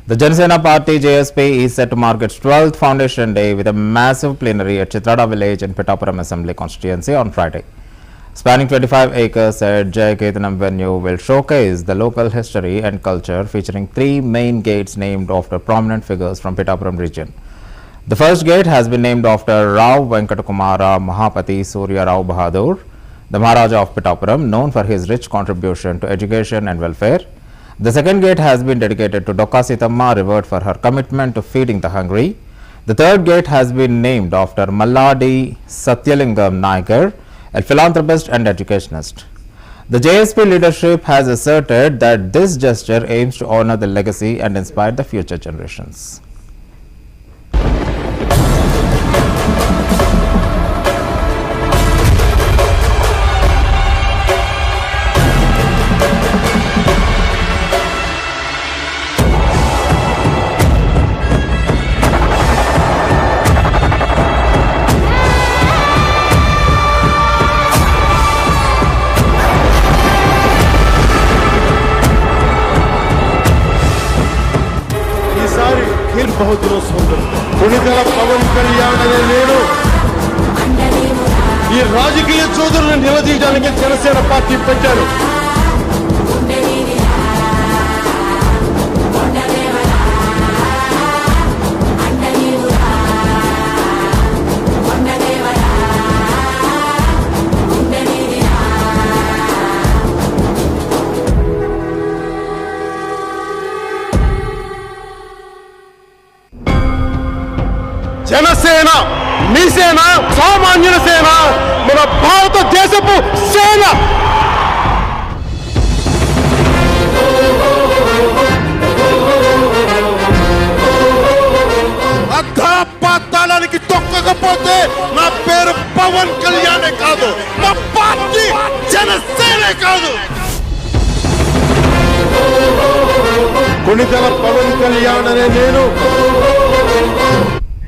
The Janasena Party JSP is set to mark its 12th Foundation Day with a massive plenary at Chitrada village in Pittapuram Assembly constituency on Friday. Spanning 25 acres at Jayakethanam venue will showcase the local history and culture, featuring 3 main gates named after prominent figures from Pittapuram region. The first gate has been named after Rao Venkatakumara Mahapati Surya Rao Bahadur, the Maharaja of Pittapuram, known for his rich contribution to education and welfare. The second gate has been dedicated to Dokka Sithamma, revered for her commitment to feeding the hungry. The third gate has been named after Malladi Satyalingam Naikar, a philanthropist and educationist. The JSP leadership has asserted that this gesture aims to honor the legacy and inspire the future generations. बहुत दिनों सुंदर पुणितल पवन कल्याण अने नेनु ఈ రాజకీయ చోదరులను నిలదీయడానికి Janasena party పెట్టారు. జనసేన మీ సేన సామాన్యుల సేన మన భారతదేశపు సేన. అధపాతాళానికి తొక్కకపోతే నా పేరు పవన్ కళ్యాణే కాదు, నా పార్టీ జనసేనే కాదు. కొణిదెల పవన్ కళ్యాణ్ అనే నేను